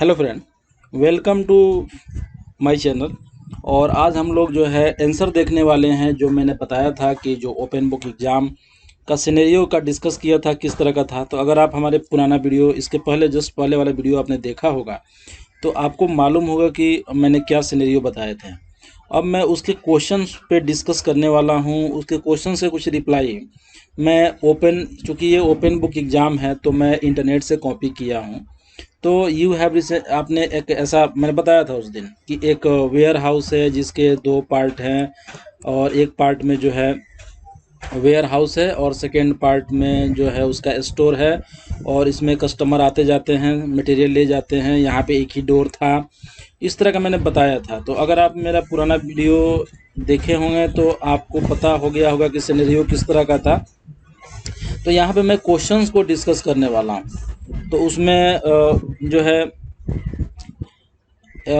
Hello friend, welcome to my channel. और आज हम लोग जो है आंसर देखने वाले हैं। जो मैंने बताया था कि जो ओपन बुक एग्ज़ाम का सिनेरियो का डिस्कस किया था किस तरह का था। तो अगर आप हमारे पुराना वीडियो इसके पहले जस्ट पहले वाला वीडियो आपने देखा होगा तो आपको मालूम होगा कि मैंने क्या सिनेरियो बताए थे। अब मैं उसके क्वेश्चंस पे डिस्कस करने वाला हूँ। उसके क्वेश्चन से कुछ रिप्लाई मैं ओपन, चूँकि ये ओपन बुक एग्ज़ाम है तो मैं इंटरनेट से कॉपी किया हूँ। तो यू हैव आपने एक ऐसा मैंने बताया था उस दिन कि एक वेयर हाउस है जिसके दो पार्ट हैं, और एक पार्ट में जो है वेयर हाउस है और सेकेंड पार्ट में जो है उसका स्टोर है। और इसमें कस्टमर आते जाते हैं, मटेरियल ले जाते हैं। यहाँ पे एक ही डोर था। इस तरह का मैंने बताया था। तो अगर आप मेरा पुराना वीडियो देखे होंगे तो आपको पता हो गया होगा कि सिनेरियो किस तरह का था। तो यहाँ पे मैं क्वेश्चंस को डिस्कस करने वाला हूँ। तो उसमें जो है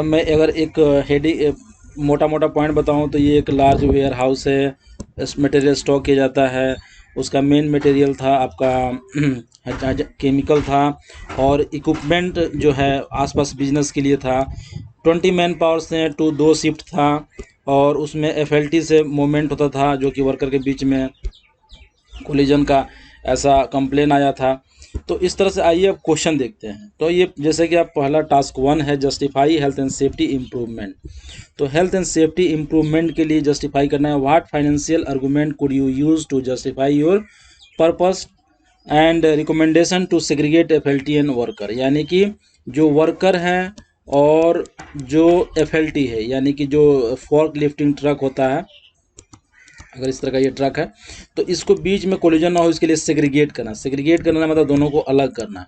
मैं अगर एक हेडिंग मोटा मोटा पॉइंट बताऊं तो ये एक लार्ज वेयर हाउस है। इस मटेरियल स्टॉक किया जाता है। उसका मेन मटेरियल था आपका केमिकल था, और इक्विपमेंट जो है आसपास बिजनेस के लिए था। 20 मैन पावर से टू 2 शिफ्ट था, और उसमें एफएलटी से मूवमेंट होता था जो कि वर्कर के बीच में कोलिजन का ऐसा कंप्लेन आया था। तो इस तरह से आइए अब क्वेश्चन देखते हैं। तो ये जैसे कि आप पहला टास्क 1 है justify health and safety improvement. तो हेल्थ एंड सेफ्टी इम्प्रूवमेंट के लिए जस्टिफाई करना है। What financial argument could you use to justify your purpose and recommendation to segregate FLT and worker. यानी कि जो वर्कर हैं और जो एफएलटी है, यानी कि जो फोर्क लिफ्टिंग ट्रक होता है, अगर इस तरह का ये ट्रक है तो इसको बीच में कोलिजन ना हो इसके लिए सेग्रीगेट करना। सेग्रीगेट करना मतलब दोनों को अलग करना।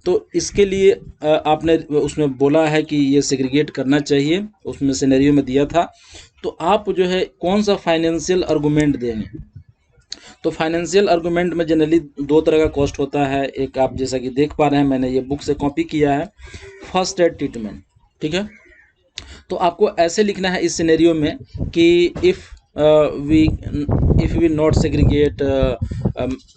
तो इसके लिए आपने उसमें बोला है कि ये सेग्रीगेट करना चाहिए, उसमें सिनेरियो में दिया था। तो आप जो है कौन सा फाइनेंशियल आर्गूमेंट देंगे। तो फाइनेंशियल आर्गूमेंट में जनरली दो तरह का कॉस्ट होता है। एक आप जैसा कि देख पा रहे हैं, मैंने ये बुक से कॉपी किया है, फर्स्ट एड ट्रीटमेंट। ठीक है, तो आपको ऐसे लिखना है इस सिनेरियो में कि we if we not segregate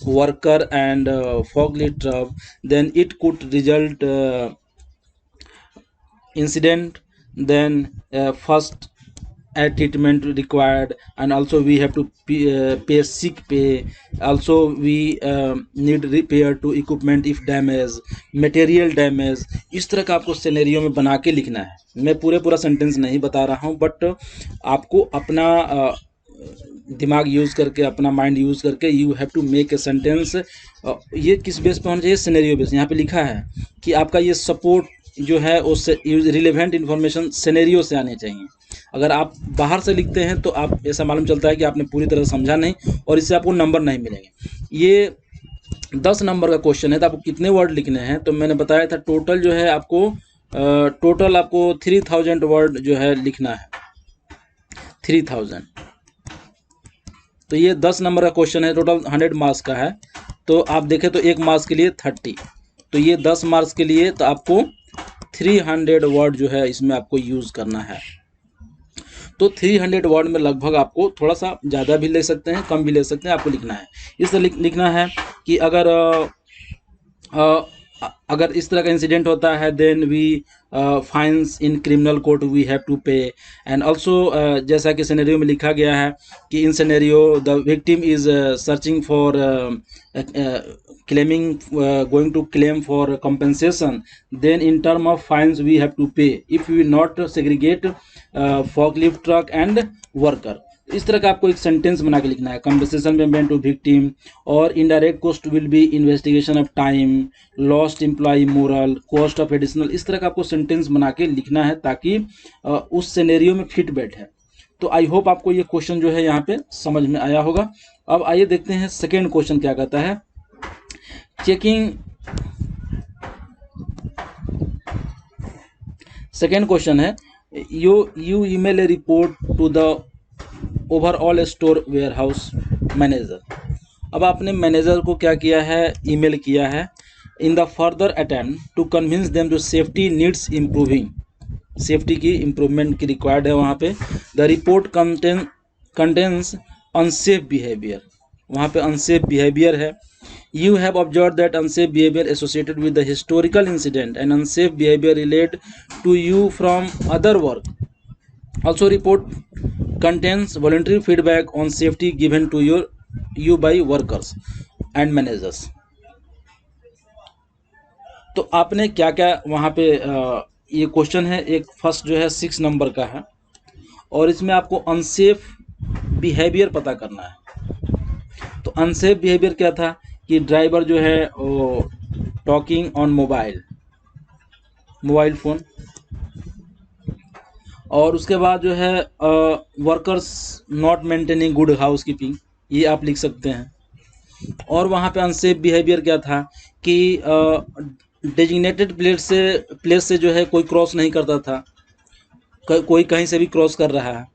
worker and forklift truck, then it could result incident, then first aid treatment required, and also we have to pay sick pay. Also we need repair to equipment if damage, material damage। इस तरह का आपको scenario में बना के लिखना है। मैं पूरा सेंटेंस नहीं बता रहा हूँ, बट आपको अपना दिमाग यूज़ करके, अपना माइंड यूज़ करके you have to make a sentence. ये किस बेस पे होना चाहिए, सिनेरियो बेस। यहाँ पे लिखा है कि आपका ये सपोर्ट जो है उससे रिलेवेंट इन्फॉर्मेशन सिनेरियो से आने चाहिए। अगर आप बाहर से लिखते हैं तो आप ऐसा मालूम चलता है कि आपने पूरी तरह समझा नहीं, और इससे आपको नंबर नहीं मिलेंगे। ये 10 नंबर का क्वेश्चन है तो आपको कितने वर्ड लिखने हैं। तो मैंने बताया था टोटल जो है आपको 3000 वर्ड जो है लिखना है, 3000। तो ये 10 नंबर का क्वेश्चन है, टोटल 100 मार्क्स का है। तो आप देखें तो एक मार्क्स के लिए 30, तो ये 10 मार्क्स के लिए तो आपको 300 वर्ड जो है इसमें आपको यूज़ करना है। तो 300 वर्ड में लगभग आपको थोड़ा सा ज़्यादा भी ले सकते हैं, कम भी ले सकते हैं, आपको लिखना है। इस तरह लिखना है कि अगर इस तरह का इंसिडेंट होता है then we fines in criminal court we have to pay. And also जैसा कि सिनेरियो में लिखा गया है कि in scenario the victim is searching for claiming going to claim for compensation, then in term of fines we have to pay if we not segregate forklift truck and worker। इस तरह का आपको एक सेंटेंस बना के लिखना है। Compensation payment to victim और indirect cost will be investigation of time, lost employ moral, cost of additional. इस तरह का आपको सेंटेंस बना के लिखना है ताकि उस सिनेरियो में फिट बैठे। तो आई होप आपको ये क्वेश्चन जो है यहाँ पे समझ में आया होगा। अब आइए देखते हैं सेकेंड क्वेश्चन क्या कहता है। चेकिंग, सेकेंड क्वेश्चन है you email a report to the overall store warehouse manager. अब आपने मैनेजर को क्या किया है, ईमेल किया है। In the further attempt to convince them to safety needs improving, safety की इम्प्रूवमेंट की रिक्वायर्ड है वहाँ पे। The report contains unsafe behaviour, वहाँ पे अनसेफ बिहेवियर है। You have observed that unsafe behavior associated with the historical incident and unsafe behavior related to you from other work. Also, report contains voluntary feedback on safety given to you by workers and managers. तो आपने क्या क्या वहाँ पे ये question है, एक first जो है 6 नंबर का है और इसमें आपको अनसेफ बिहेवियर पता करना है। तो अनसेफ बिहेवियर क्या था कि ड्राइवर जो है वो टॉकिंग ऑन मोबाइल फ़ोन, और उसके बाद जो है workers not maintaining good house keeping, ये आप लिख सकते हैं। और वहाँ पे अनसेफ बिहेवियर क्या था कि डेजिग्नेटेड प्लेस से जो है कोई क्रॉस नहीं करता था, कोई कहीं से भी क्रॉस कर रहा है।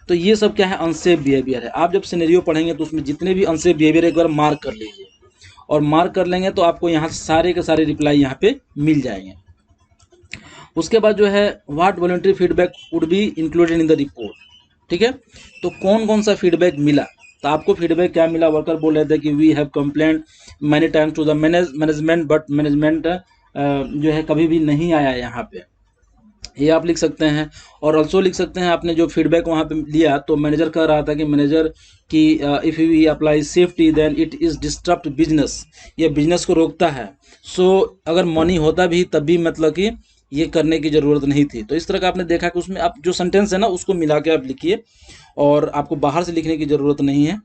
तो ये सब क्या है, अनसेफ बिहेवियर है। आप जब सिनेरियो पढ़ेंगे तो उसमें जितने भी अनसेफ बिहेवियर एक बार मार्क कर लीजिए, और मार्क कर लेंगे तो आपको यहाँ सारे के सारे रिप्लाई यहाँ पे मिल जाएंगे। उसके बाद जो है what voluntary feedback would be included in the report, ठीक है। तो कौन कौन सा फीडबैक मिला, तो आपको फीडबैक क्या मिला, वर्कर बोल रहे थे कि we have complaint many times to the management but management जो है कभी भी नहीं आया यहाँ पे, ये आप लिख सकते हैं। और ऑल्सो लिख सकते हैं आपने जो फीडबैक वहाँ पे लिया तो मैनेजर कह रहा था कि मैनेजर की if we apply safety then it is disturb business, ये बिजनेस को रोकता है। सो अगर मनी होता भी तब भी मतलब कि ये करने की ज़रूरत नहीं थी। तो इस तरह का आपने देखा कि उसमें आप जो सेंटेंस है ना उसको मिला के आप लिखिए, और आपको बाहर से लिखने की ज़रूरत नहीं है,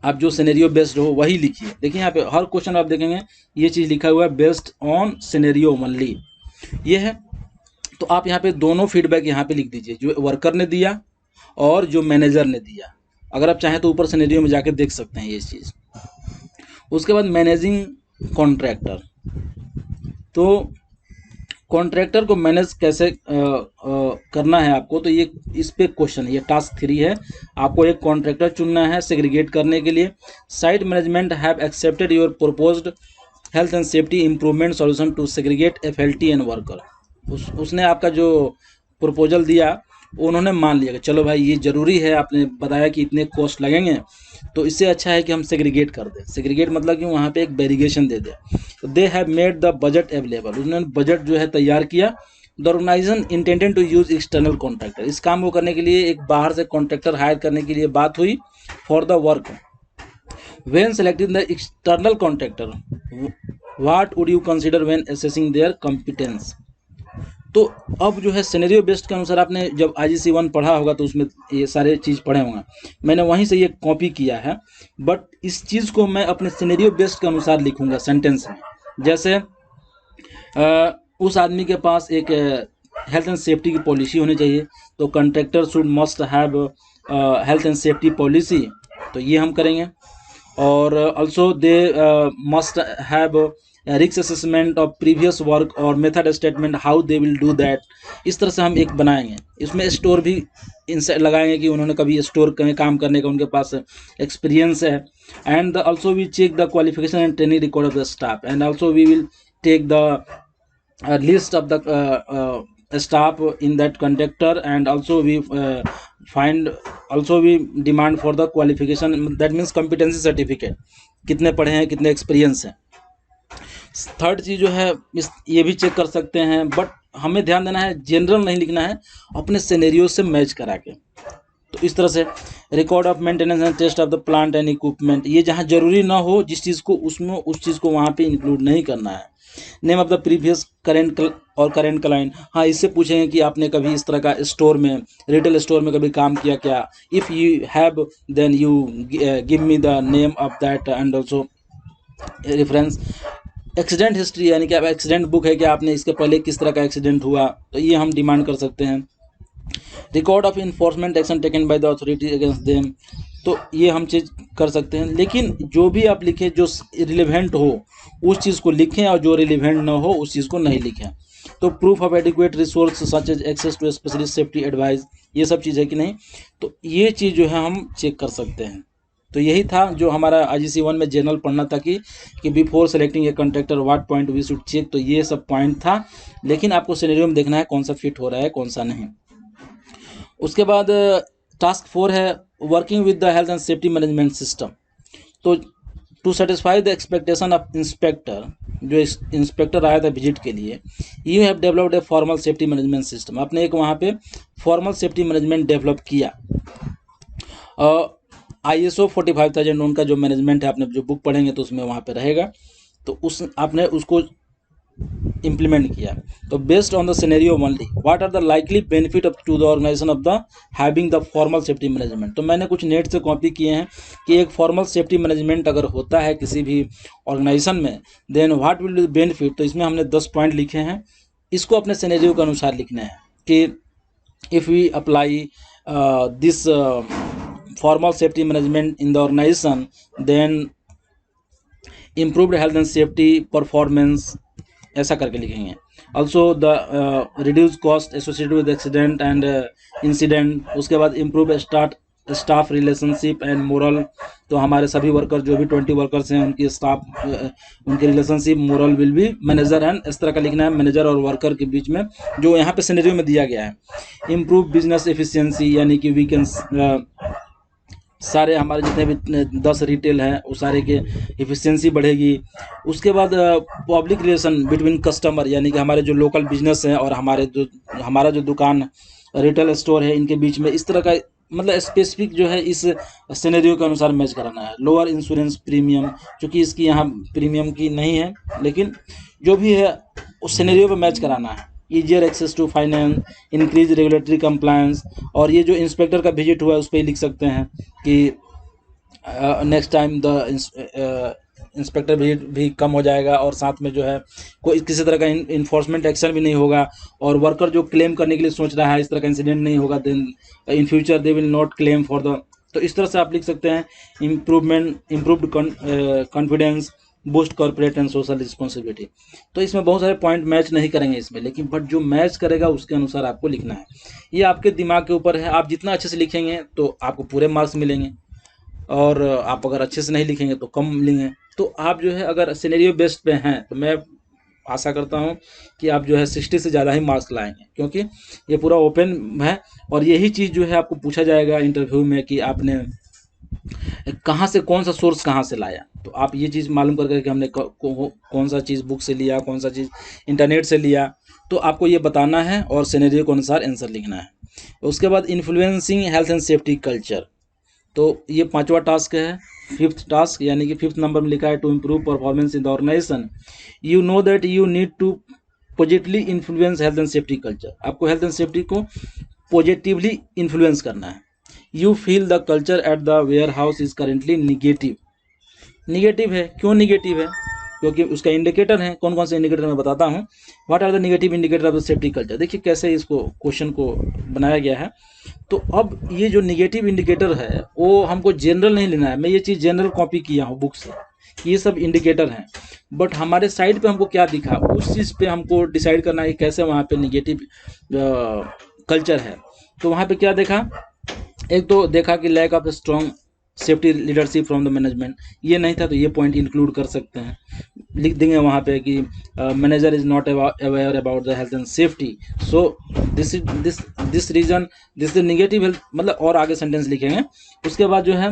आप जो सिनेरियो बेस्ड हो वही लिखिए। देखिए यहाँ पे हर क्वेश्चन आप देखेंगे ये चीज़ लिखा हुआ है बेस्ड ऑन सिनेरियो ओनली, ये है। तो आप यहाँ पे दोनों फीडबैक यहाँ पे लिख दीजिए, जो वर्कर ने दिया और जो मैनेजर ने दिया। अगर आप चाहें तो ऊपर सिनेरियो में जाके देख सकते हैं ये चीज़। उसके बाद मैनेजिंग कॉन्ट्रैक्टर, तो कॉन्ट्रैक्टर को मैनेज कैसे करना है आपको, तो ये इस पे क्वेश्चन है, ये टास्क 3 है। आपको एक कॉन्ट्रैक्टर चुनना है सेग्रीगेट करने के लिए। Site management have accepted your proposed health and safety improvement solution to segregate FLT and worker. उसने आपका जो प्रपोजल दिया उन्होंने मान लिया कि चलो भाई ये ज़रूरी है, आपने बताया कि इतने कॉस्ट लगेंगे, तो इससे अच्छा है कि हम सेग्रीगेट कर दें। सेग्रीगेट मतलब कि वहाँ पे एक वेरिएशन दे दें। तो they have made the budget available, उन्होंने बजट जो है तैयार किया। The organisation intended to use external contractor, इस काम को करने के लिए एक बाहर से कॉन्ट्रैक्टर हायर करने के लिए बात हुई for the work. When selecting the external contractor what would you consider when assessing their competence. तो अब जो है सिनेरियो बेस्ड के अनुसार आपने जब IGC 1 पढ़ा होगा तो उसमें ये सारे चीज़ पढ़े होंगे, मैंने वहीं से ये कॉपी किया है, बट इस चीज़ को मैं अपने सिनेरियो बेस्ड के अनुसार लिखूंगा सेंटेंस में। जैसे उस आदमी के पास एक हेल्थ एंड सेफ्टी की पॉलिसी होनी चाहिए, तो contractor should must have health and safety policy, तो ये हम करेंगे। और also they must have risk assessment of previous work और method statement how they will do that, इस तरह से हम एक बनाएंगे। इसमें स्टोर भी इनसे लगाएंगे कि उन्होंने कभी स्टोर में काम करने का उनके पास एक्सपीरियंस है। And also we check the qualification and training record of the staff, and also we will take the list of the staff in that contractor, and also we we demand for the qualification, that means competency certificate, कितने पढ़े हैं, कितने experience हैं। Third चीज़ जो है ये भी check कर सकते हैं, बट हमें ध्यान देना है जनरल नहीं लिखना है, अपने सिनेरियो से मैच करा के। तो इस तरह से record of maintenance and test of the plant and equipment, ये जहाँ जरूरी ना हो जिस चीज़ को उसमें उस चीज़ को वहाँ पे इंक्लूड नहीं करना है। Name of the previous current और करेंट क्लाइंट, हाँ इससे पूछेंगे कि आपने कभी इस तरह का स्टोर में, रिटेल स्टोर में कभी काम किया क्या। If you have then you give me the name of that and also reference. Accident history, यानी कि अब एक्सीडेंट बुक है कि आपने इसके पहले किस तरह का एक्सीडेंट हुआ, तो ये हम डिमांड कर सकते हैं। Record of enforcement action taken by the authority against them, तो ये हम चीज़ कर सकते हैं। लेकिन जो भी आप लिखें जो रिलेवेंट हो उस चीज़ को लिखें, और जो रिलेवेंट ना हो उस चीज़ को नहीं लिखें। तो proof of adequate resource such as access to specialist safety advice, ये सब चीज़ है कि नहीं, तो ये चीज़ जो है हम चेक कर सकते हैं। तो यही था जो हमारा IGC 1 में जनरल पढ़ना था कि before selecting a contractor what point we should check, तो ये सब पॉइंट था। लेकिन आपको सिनेरियो में देखना है कौन सा फिट हो रहा है कौन सा नहीं। उसके बाद टास्क 4 है working with the health and safety management system. तो to satisfy the expectation of inspector, जो इंस्पेक्टर आया था विजिट के लिए, you have developed a formal safety management system, आपने एक वहाँ पे फॉर्मल सेफ्टी मैनेजमेंट डेवलप किया। ISO 45001 का जो मैनेजमेंट है, आपने जो बुक पढ़ेंगे तो उसमें वहाँ पे रहेगा, तो उस आपने उसको इम्प्लीमेंट किया। तो based on the scenario only what are the likely benefit of to the organisation of the having the formal safety management. तो मैंने कुछ नेट से कॉपी किए हैं कि एक फॉर्मल सेफ्टी मैनेजमेंट अगर होता है किसी भी ऑर्गेनाइजेशन में, then what will be the benefit. तो इसमें हमने 10 पॉइंट लिखे हैं, इसको अपने सिनेरियो के अनुसार लिखना है कि if we apply this formal safety management in the organisation, then improved health and safety performance, ऐसा करके लिखेंगे। Also the reduce cost associated with accident and incident, उसके बाद improve staff relationship and moral, तो हमारे सभी वर्कर जो भी 20 वर्कर्स हैं उनकी स्टाफ उनके relationship moral will be manager and, इस तरह का लिखना है मैनेजर और वर्कर के बीच में, जो यहाँ पे सिनेरियो में दिया गया है। इम्प्रूव बिजनेस एफिशिएंसी, यानी कि वी कैन सारे हमारे जितने भी 10 रिटेल हैं वो सारे के एफिशिएंसी बढ़ेगी। उसके बाद पब्लिक रिलेशन बिटवीन कस्टमर, यानी कि हमारे जो लोकल बिजनेस हैं और हमारा जो दुकान रिटेल स्टोर है, इनके बीच में इस तरह का मतलब स्पेसिफिक जो है इस सिनेरियो के अनुसार मैच कराना है। लोअर इंश्योरेंस प्रीमियम, क्योंकि इसकी यहाँ प्रीमियम की नहीं है, लेकिन जो भी है उस सिनेरियो पे मैच कराना है। Easier access to finance, increase regulatory compliance, और ये जो इंस्पेक्टर का विजिट हुआ है उस पर लिख सकते हैं कि next time the inspector visit भी कम हो जाएगा, और साथ में जो है कोई किसी तरह का इन्फोर्समेंट एक्शन भी नहीं होगा, और वर्कर जो क्लेम करने के लिए सोच रहा है इस तरह का इंसिडेंट नहीं होगा, then in future they will not claim for the. तो इस तरह से आप लिख सकते हैं improved confidence, boost corporate and social responsibility. तो इसमें बहुत सारे पॉइंट मैच नहीं करेंगे इसमें, लेकिन बट जो मैच करेगा उसके अनुसार आपको लिखना है। ये आपके दिमाग के ऊपर है, आप जितना अच्छे से लिखेंगे तो आपको पूरे मार्क्स मिलेंगे, और आप अगर अच्छे से नहीं लिखेंगे तो कम मिलेंगे। तो आप जो है अगर सिनेरियो बेस्ड पे हैं तो मैं आशा करता हूं कि आप जो है 60 से ज़्यादा ही मार्क्स लाएंगे, क्योंकि ये पूरा ओपन है, और यही चीज़ जो है आपको पूछा जाएगा इंटरव्यू में कि आपने कहाँ से कौन सा सोर्स कहाँ से लाया। तो आप ये चीज़ मालूम करके कि हमने कौन सा चीज़ बुक से लिया, कौन सा चीज़ इंटरनेट से लिया, तो आपको ये बताना है और सिनेरियो के अनुसार आंसर लिखना है। उसके बाद influencing health and safety culture, तो ये 5वां टास्क है। 5th टास्क, यानी कि 5th नंबर में लिखा है to improve performance in the organisation, you know that you need to positively influence health and safety culture. आपको हेल्थ एंड सेफ्टी को पॉजिटिवली इन्फ्लुएंस करना है। You feel the culture at the warehouse is currently negative. Negative है, क्यों negative है? क्योंकि उसका indicator है। कौन कौन से इंडिकेटर मैं बताता हूँ। What are the negative indicator of the safety culture. देखिए कैसे इसको क्वेश्चन को बनाया गया है। तो अब ये जो निगेटिव इंडिकेटर है वो हमको जनरल नहीं लेना है। मैं ये चीज़ जनरल कॉपी किया हूँ बुक से, ये सब इंडिकेटर हैं, बट हमारे साइड पे हमको क्या दिखा उस चीज़ पे हमको डिसाइड करना है कैसे वहाँ पे निगेटिव कल्चर है। तो वहाँ पे क्या देखा, एक तो देखा कि lack of strong safety leadership from the management, ये नहीं था, तो ये पॉइंट इंक्लूड कर सकते हैं। लिख देंगे वहाँ पे कि manager is not aware about the health and safety, so this reason this the negative health, मतलब और आगे सेंटेंस लिखेंगे। उसके बाद जो है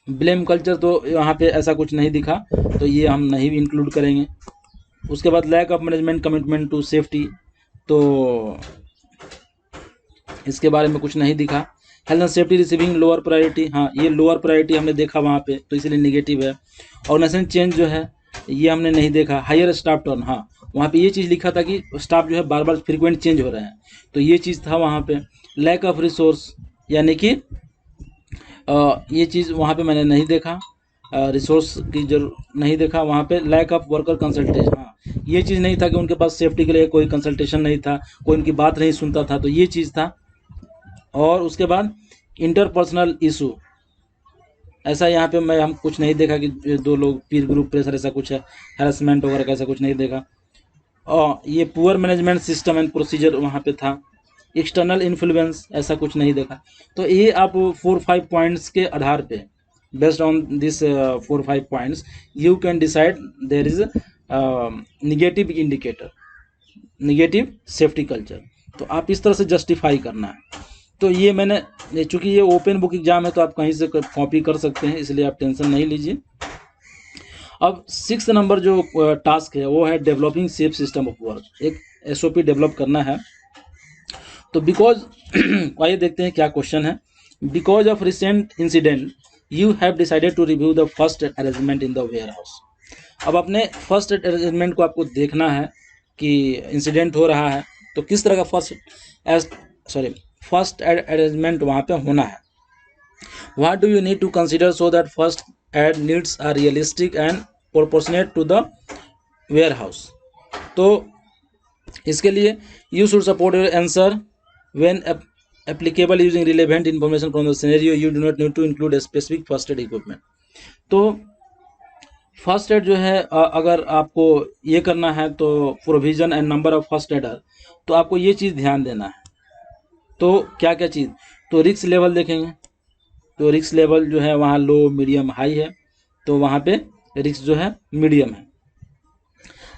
ब्लेम कल्चर, तो यहाँ पे ऐसा कुछ नहीं दिखा, तो ये हम नहीं इंक्लूड करेंगे। उसके बाद lack of management commitment to safety, तो इसके बारे में कुछ नहीं दिखा। Health and safety receiving lower priority, हाँ ये लोअर प्रायोरिटी हमने देखा वहाँ पे, तो इसलिए नेगेटिव है। ऑर्गेनाइजेशन चेंज जो है ये हमने नहीं देखा। हायर स्टाफ टर्न, हाँ वहाँ पे ये चीज़ लिखा था कि स्टाफ जो है बार बार फ्रीक्वेंट चेंज हो रहे हैं, तो ये चीज़ था वहाँ पे। लैक ऑफ रिसोर्स, यानी कि ये चीज़ वहाँ पे मैंने नहीं देखा, रिसोर्स की जरूर नहीं देखा वहाँ पे। लैक ऑफ वर्कर कंसल्टेशन, हाँ ये चीज़ नहीं था कि उनके पास सेफ्टी के लिए कोई कंसल्टेशन नहीं था, कोई उनकी बात नहीं सुनता था, तो ये चीज़ था। और उसके बाद इंटरपर्सनल इशू, ऐसा यहाँ पे मैं हम कुछ नहीं देखा कि दो लोग पीर ग्रुप प्रेशर ऐसा कुछ है, हैरेसमेंट वगैरह कैसा कुछ नहीं देखा। और ये poor management system and procedure वहाँ पे था। एक्सटर्नल इन्फ्लुएंस ऐसा कुछ नहीं देखा। तो ये आप 4-5 पॉइंट्स के आधार पे, based on this 4-5 points you can decide there is negative indicator, negative safety culture. तो आप इस तरह से जस्टिफाई करना है। तो ये मैंने, चूँकि ये ओपन बुक एग्जाम है तो आप कहीं से कॉपी कर सकते हैं, इसलिए आप टेंशन नहीं लीजिए। अब 6 नंबर जो टास्क है वो है developing safe system of work, एक SOP डेवलप करना है। तो बिकॉज आइए देखते हैं क्या क्वेश्चन है। Because of recent incident you have decided to review the first arrangement in the warehouse. अब अपने फर्स्ट अरेंजमेंट को आपको देखना है कि इंसिडेंट हो रहा है तो किस तरह का फर्स्ट अरेंजमेंट वहाँ पे होना है। What do you need to consider so that first aid needs are realistic and proportionate to the warehouse. तो इसके लिए you should support your answer when applicable using relevant information from the scenario. You do not need to include a specific first aid equipment. तो first aid जो है अगर आपको ये करना है तो provision and number of first adder, तो आपको ये चीज़ ध्यान देना है। तो क्या क्या चीज़, तो रिस्क लेवल देखेंगे, तो रिस्क लेवल जो है वहाँ लो मीडियम हाई है, तो वहाँ पे रिस्क जो है मीडियम है।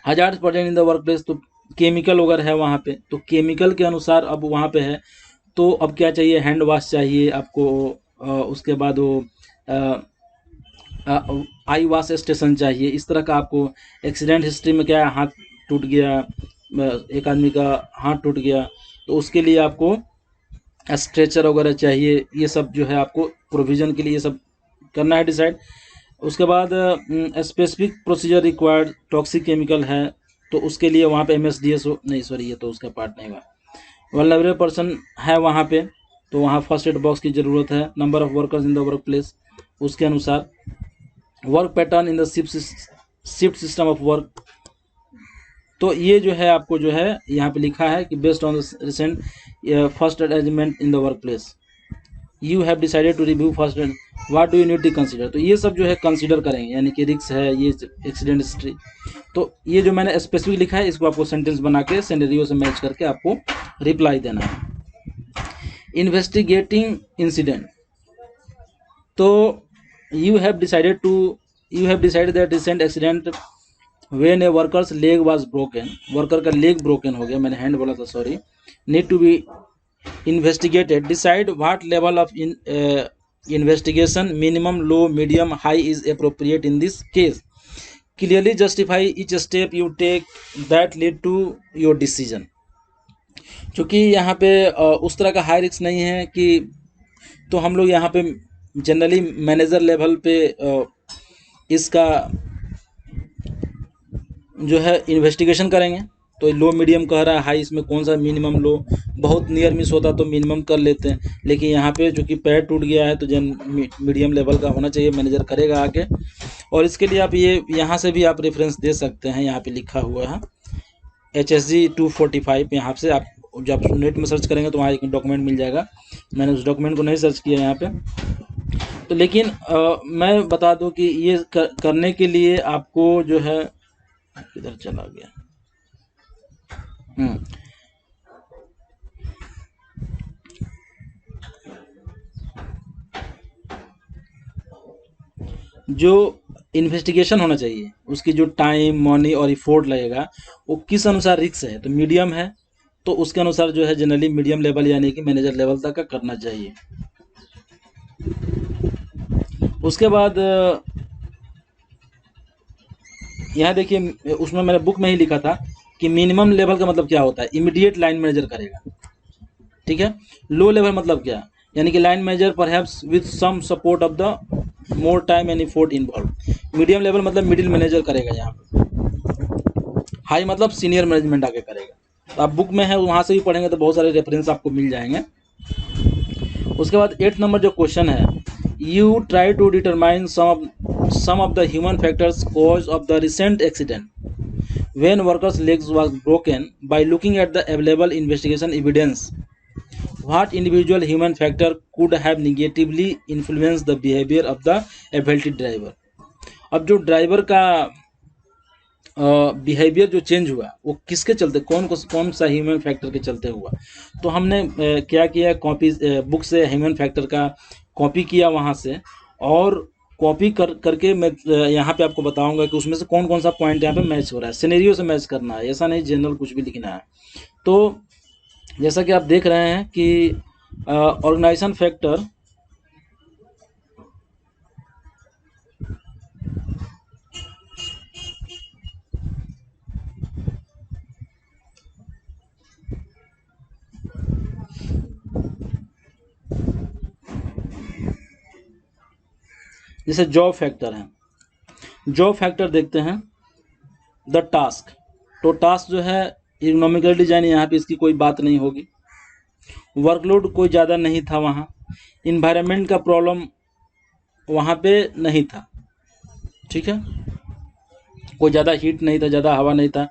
Hazards present in the work place, तो केमिकल वगैरह है वहाँ पे, तो केमिकल के अनुसार अब वहाँ पे है तो अब क्या चाहिए, हैंड वॉश चाहिए आपको, उसके बाद वो आई वॉश स्टेशन चाहिए। इस तरह का आपको एक्सीडेंट हिस्ट्री में क्या है, हाथ टूट गया, एक आदमी का हाथ टूट गया तो उसके लिए आपको स्ट्रेचर वगैरह चाहिए। ये सब जो है आपको प्रोविज़न के लिए ये सब करना है डिसाइड। उसके बाद specific procedure required, toxic chemical है तो उसके लिए वहाँ पे MSDS नहीं सॉरी ये तो उसका पार्ट नहीं हुआ। वल्नरेबल पर्सन है वहाँ पे तो वहाँ फर्स्ट एड बॉक्स की ज़रूरत है। Number of workers in the work place, उसके अनुसार work pattern in the shift system of work. तो ये जो है आपको जो है यहाँ पे लिखा है कि based on the recent first arrangement in the workplace you have decided to review first aid, what do you need to consider. तो ये सब जो है कंसीडर करेंगे, यानी कि रिस्क है, ये एक्सीडेंट हिस्ट्री। तो ये जो मैंने स्पेसिफिक लिखा है इसको आपको सेंटेंस बना के सिनेरियो से मैच करके आपको रिप्लाई देना है। इन्वेस्टिगेटिंग इंसिडेंट, तो you have decided that recent accident when a workers leg was broken, worker का लेग ब्रोकन हो गया, मैंने हैंड बोला था sorry, need to be investigated. Decide what level of investigation, minimum, low, medium, high is appropriate in this case. Clearly justify each step you take that lead to your decision. क्योंकि यहाँ पे उस तरह का high risk नहीं है कि, तो हम लोग यहाँ पे जनरली मैनेजर लेवल पे इसका जो है इन्वेस्टिगेशन करेंगे। तो लो मीडियम कह रहा है, हाई इसमें कौन सा मिनिमम लो, बहुत नियर मिस होता तो मिनिमम कर लेते हैं, लेकिन यहाँ पे चूँकि पैर टूट गया है तो मीडियम लेवल का होना चाहिए, मैनेजर करेगा आगे। और इसके लिए आप ये यहाँ से भी आप रेफरेंस दे सकते हैं, यहाँ पे लिखा हुआ है HSG 245, यहाँ से आप जब नेट में सर्च करेंगे तो वहाँ एक डॉक्यूमेंट मिल जाएगा। मैंने उस डॉक्यूमेंट को नहीं सर्च किया यहाँ पे, तो लेकिन मैं बता दूँ कि ये करने के लिए आपको जो है, किधर चला गया, जो इन्वेस्टिगेशन होना चाहिए उसकी जो टाइम, मनी और इफोर्ट लगेगा वो किस अनुसार रिस्क है, तो मीडियम है तो उसके अनुसार जो है जनरली मीडियम लेवल यानी कि मैनेजर लेवल तक का करना चाहिए। उसके बाद यहाँ देखिए उसमें मैंने बुक में ही लिखा था कि मिनिमम लेवल का मतलब क्या होता है, इमीडिएट लाइन मैनेजर करेगा, ठीक है। लो लेवल मतलब क्या, यानी कि line manager perhaps with some support of the more time and effort involve. Medium level मतलब मिडिल मैनेजर करेगा यहाँ पे। हाई मतलब सीनियर मैनेजमेंट आके करेगा। तो आप बुक में है वहाँ से भी पढ़ेंगे तो बहुत सारे रेफरेंस आपको मिल जाएंगे। उसके बाद 8 नंबर जो क्वेश्चन है, you try to determine some of the human factors cause of the recent accident when workers legs was broken by looking at the available investigation evidence. What individual human factor could have negatively influenced the behavior of the affected driver? अब जो driver का behaviour जो change हुआ वो किसके चलते, कौन सा ह्यूमन फैक्टर के चलते हुआ। तो हमने क्या किया, कॉपी बुक से ह्यूमन फैक्टर का कॉपी किया वहाँ से, और कॉपी करके मैं यहाँ पे आपको बताऊंगा कि उसमें से कौन सा पॉइंट यहाँ पे मैच हो रहा है, सिनेरियो से मैच करना है, ऐसा नहीं जनरल कुछ भी लिखना है। तो जैसा कि आप देख रहे हैं कि ऑर्गेनाइजेशन फैक्टर, जैसे जॉब फैक्टर है, जॉब फैक्टर देखते हैं, द टास्क, तो टास्क जो है इकोनॉमिकल डिजाइन, यहाँ पे इसकी कोई बात नहीं होगी। वर्कलोड कोई ज़्यादा नहीं था वहाँ, इन्वायरमेंट का प्रॉब्लम वहाँ पे नहीं था, ठीक है, कोई ज़्यादा हीट नहीं था, ज़्यादा हवा नहीं था।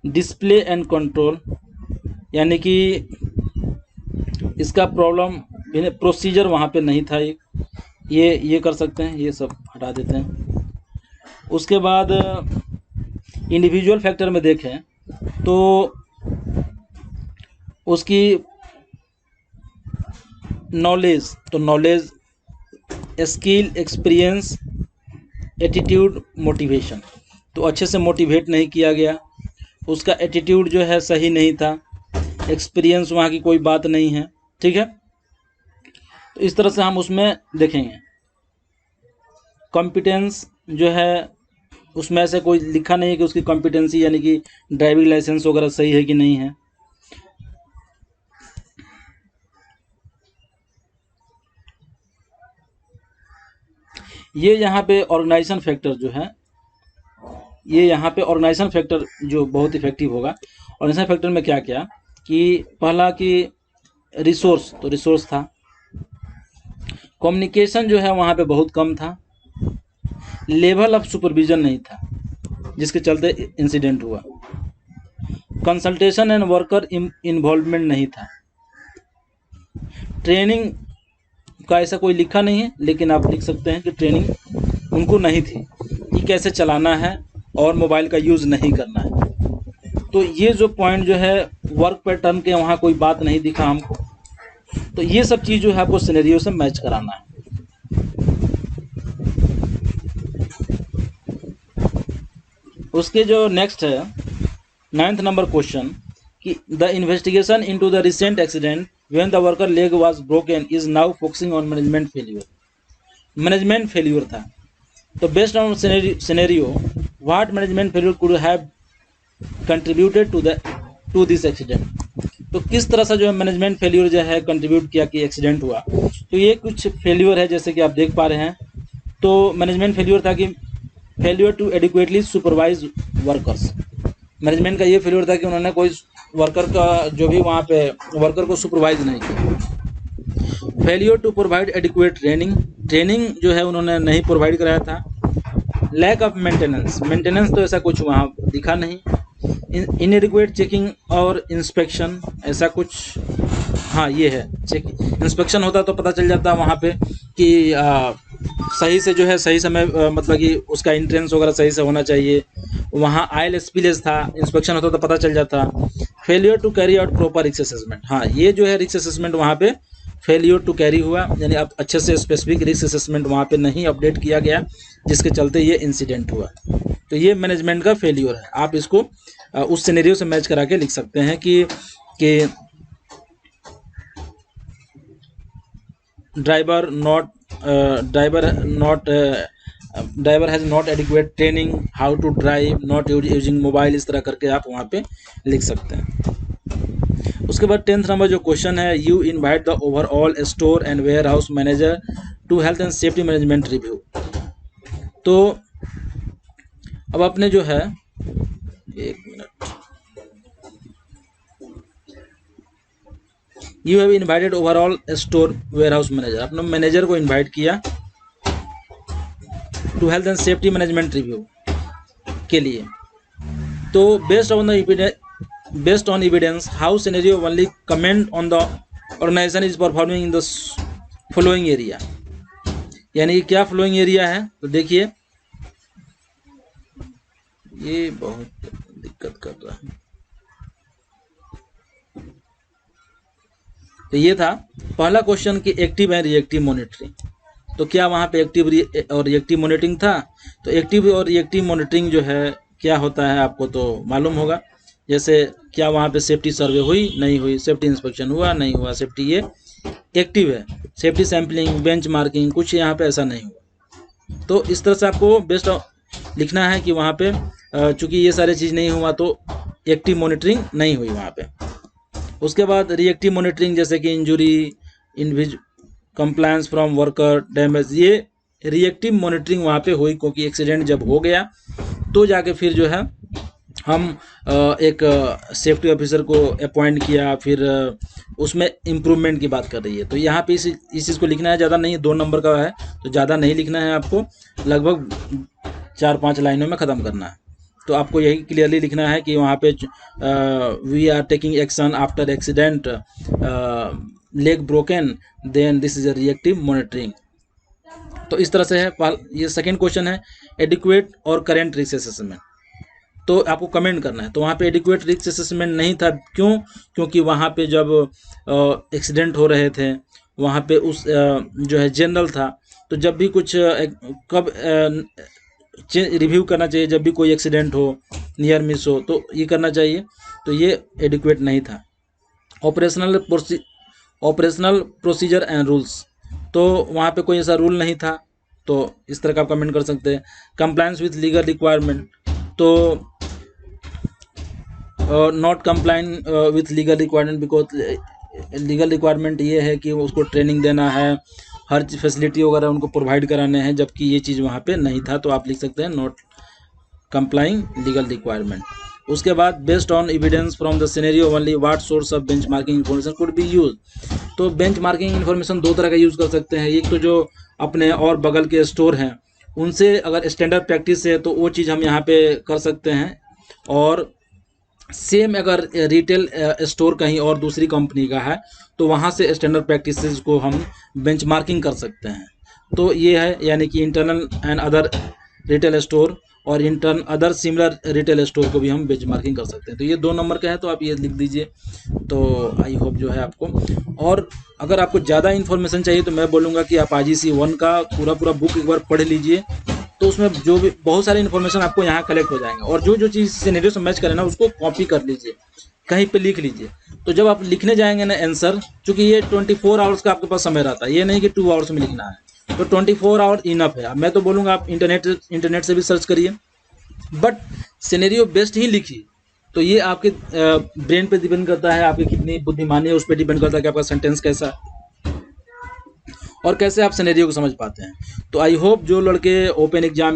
डिस्प्ले एंड कंट्रोल, यानी कि इसका प्रॉब्लम प्रोसीजर वहाँ पे नहीं था। ये कर सकते हैं, ये सब हटा देते हैं। उसके बाद इंडिविजुअल फैक्टर में देखें तो उसकी नॉलेज, तो knowledge, skill, experience, attitude, motivation, तो अच्छे से मोटिवेट नहीं किया गया। उसका एटीट्यूड जो है सही नहीं था, एक्सपीरियंस वहाँ की कोई बात नहीं है, ठीक है। तो इस तरह से हम उसमें देखेंगे। कॉम्पिटेंस जो है उसमें ऐसे कोई लिखा नहीं है कि उसकी कॉम्पिटेंसी यानी कि ड्राइविंग लाइसेंस वगैरह सही है कि नहीं है। ये यहाँ पे ऑर्गेनाइजेशन फैक्टर जो है, ये यहाँ पे ऑर्गेनाइजेशन फैक्टर जो बहुत इफेक्टिव होगा। ऑर्गेनाइजेशन फैक्टर में क्या क्या कि पहला कि रिसोर्स, तो रिसोर्स था। कम्युनिकेशन जो है वहाँ पे बहुत कम था। लेवल ऑफ सुपरविजन नहीं था जिसके चलते इंसिडेंट हुआ। कंसल्टेशन एंड वर्कर इन्वॉल्वमेंट नहीं था। ट्रेनिंग का ऐसा कोई लिखा नहीं है, लेकिन आप लिख सकते हैं कि ट्रेनिंग उनको नहीं थी कि कैसे चलाना है और मोबाइल का यूज़ नहीं करना है। तो ये जो पॉइंट जो है वर्क पैटर्न के वहाँ कोई बात नहीं दिखा हमको। तो ये सब चीज़ जो है आपको सिनेरियो से मैच कराना है। उसके जो नेक्स्ट है 9th नंबर क्वेश्चन कि the investigation into the recent accident when the worker leg was broken is now focusing on management failure. Management failure था, तो based on scenario what management failure could have contributed to this accident. तो किस तरह से जो है management failure जो है कंट्रीब्यूट किया कि एक्सीडेंट हुआ। तो ये कुछ फेल्यूर है जैसे कि आप देख पा रहे हैं। तो मैनेजमेंट फेल्यूर था कि failure to adequately supervise workers. Management का ये फेल्यूर था कि उन्होंने कोई वर्कर का जो भी वहाँ पे वर्कर को सुपरवाइज नहीं किया। Failure to provide adequate training, training जो है उन्होंने नहीं प्रोवाइड कराया था। लैक ऑफ मेंटेनेंस, मेंटेनेंस तो ऐसा कुछ वहाँ दिखा नहीं। इनएडिक्वेट चेकिंग और इंस्पेक्शन, ऐसा कुछ, हाँ ये है चेक इंस्पेक्शन होता तो पता चल जाता वहाँ पे कि सही से जो है सही समय मतलब कि उसका इंट्रेंस वगैरह सही से होना चाहिए। वहाँ आयल स्पिलेज था, इंस्पेक्शन होता तो पता चल जाता। Failure to carry out proper risk assessment, हाँ ये जो है रिस्क असेसमेंट वहाँ पे फेलियर टू कैरी हुआ, यानी अब अच्छे से स्पेसिफिक रिस्क असेसमेंट वहाँ पे नहीं अपडेट किया गया जिसके चलते ये इंसिडेंट हुआ। तो ये मैनेजमेंट का फेलियर है। आप इसको उस सिनेरियो से मैच करा के लिख सकते हैं कि driver has not adequate training how to drive, not using mobile, इस तरह करके आप वहाँ पे लिख सकते हैं। उसके बाद 10th नंबर जो क्वेश्चन है, you invite the overall store and warehouse manager to health and safety management review. तो अब आपने जो है, एक minute, you have invited overall store warehouse manager, अपने मैनेजर को इन्वाइट किया to health and safety management review के लिए। तो based on evidence how scenario only comment on the organisation is performing in the following area, यानी कि क्या following area है। तो देखिए ये बहुत दिक्कत कर रहा है। तो ये था पहला क्वेश्चन कि एक्टिव एंड रिएक्टिव मॉनिटरिंग। तो क्या वहाँ पे एक्टिव और रिएक्टिव मॉनिटरिंग था। तो एक्टिव और रिएक्टिव मॉनिटरिंग जो है क्या होता है आपको तो मालूम होगा। जैसे क्या वहाँ पे सेफ्टी सर्वे हुई, नहीं हुई, सेफ्टी इंस्पेक्शन हुआ, नहीं हुआ, सेफ्टी ये एक्टिव है। सेफ्टी सैम्पलिंग, बेंच मार्किंग, कुछ यहाँ पे ऐसा नहीं हुआ। तो इस तरह से आपको बेस्ट लिखना है कि वहाँ पे चूँकि ये सारी चीज़ नहीं हुआ तो एक्टिव मॉनिटरिंग नहीं हुई वहाँ पे। उसके बाद रिएक्टिव मॉनिटरिंग जैसे कि injury, compliance from worker, damage, ये रिएक्टिव मॉनिटरिंग वहाँ पे हुई, क्योंकि एक्सीडेंट जब हो गया तो जाके फिर जो है हम एक सेफ्टी ऑफिसर को अपॉइंट किया, फिर उसमें इम्प्रूवमेंट की बात कर रही है। तो यहाँ पे इस चीज़ को लिखना है, ज़्यादा नहीं, 2 नंबर का है तो ज़्यादा नहीं लिखना है आपको, लगभग 4-5 लाइनों में ख़त्म करना है। तो आपको यही क्लियरली लिखना है कि वहाँ पे we are taking action after accident, leg broken, then this is a reactive monitoring. तो इस तरह से है। ये सेकेंड क्वेश्चन है, एडिक्वेट और करेंट रिस्क असेसमेंट। तो आपको कमेंट करना है। तो वहाँ पे एडिक्वेट रिस्क असेसमेंट नहीं था, क्यों? क्योंकि वहाँ पे जब एक्सीडेंट हो रहे थे वहाँ पे उस जो है जनरल था, तो जब भी कुछ कब रिव्यू करना चाहिए, जब भी कोई एक्सीडेंट हो, नियर मिस हो, तो ये करना चाहिए। तो ये एडिक्वेट नहीं था। ऑपरेशनल प्रोसीजर एंड रूल्स, तो वहाँ पे कोई ऐसा रूल नहीं था, तो इस तरह का आप कमेंट कर सकते हैं। कंप्लायंस विथ लीगल रिक्वायरमेंट, तो not complying with legal requirement, because legal requirement ये है कि उसको ट्रेनिंग देना है, हर फैसिलिटी वगैरह उनको प्रोवाइड कराने हैं, जबकि ये चीज़ वहाँ पे नहीं था। तो आप लिख सकते हैं नॉट कंप्लाइंग लीगल रिक्वायरमेंट। उसके बाद based on evidence from the scenario only what source of benchmarking information could be use. तो बेंचमार्किंग इन्फॉर्मेशन 2 तरह का यूज़ कर सकते हैं। एक तो जो अपने और बगल के स्टोर हैं उनसे अगर स्टैंडर्ड प्रैक्टिस है तो वो चीज़ हम यहाँ पे कर सकते हैं, और सेम अगर रिटेल स्टोर कहीं और दूसरी कंपनी का है तो वहाँ से स्टैंडर्ड प्रैक्टिसेस को हम बेंचमार्किंग कर सकते हैं। तो ये है, यानी कि internal and other retail store और अदर सिमिलर रिटेल स्टोर को भी हम बेंचमार्किंग कर सकते हैं। तो ये 2 नंबर का है, तो आप ये लिख दीजिए। तो आई होप जो है आपको, और अगर आपको ज़्यादा इन्फॉर्मेशन चाहिए तो मैं बोलूँगा कि आप IGC 1 का पूरा बुक एक बार पढ़ लीजिए। तो उसमें जो भी बहुत सारी इन्फॉर्मेशन आपको यहाँ कलेक्ट हो जाएगा, और जो चीज़ सिनेरियो से मैच करे ना उसको कॉपी कर लीजिए, कहीं पे लिख लीजिए। तो जब आप लिखने जाएंगे ना आंसर, चूँकि ये 24 आवर्स का आपके पास समय रहता है, ये नहीं कि 2 आवर्स में लिखना है, तो 24 आवर इनफ है। मैं तो बोलूँगा आप इंटरनेट से भी सर्च करिए, बट सिनेरियो बेस्ड ही लिखिए। तो ये आपके ब्रेन पे डिपेंड करता है, आपकी कितनी बुद्धिमानी है उस पर डिपेंड करता है कि आपका सेंटेंस कैसा है और कैसे आप सिनेरियो को समझ पाते हैं। तो आई होप जो लड़के ओपन एग्ज़ाम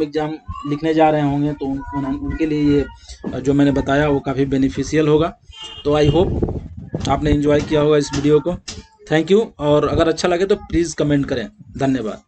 लिखने जा रहे होंगे तो उनके लिए ये जो मैंने बताया वो काफ़ी बेनिफिशियल होगा। तो आई होप आपने एंजॉय किया होगा इस वीडियो को। थैंक यू, और अगर अच्छा लगे तो प्लीज़ कमेंट करें। धन्यवाद।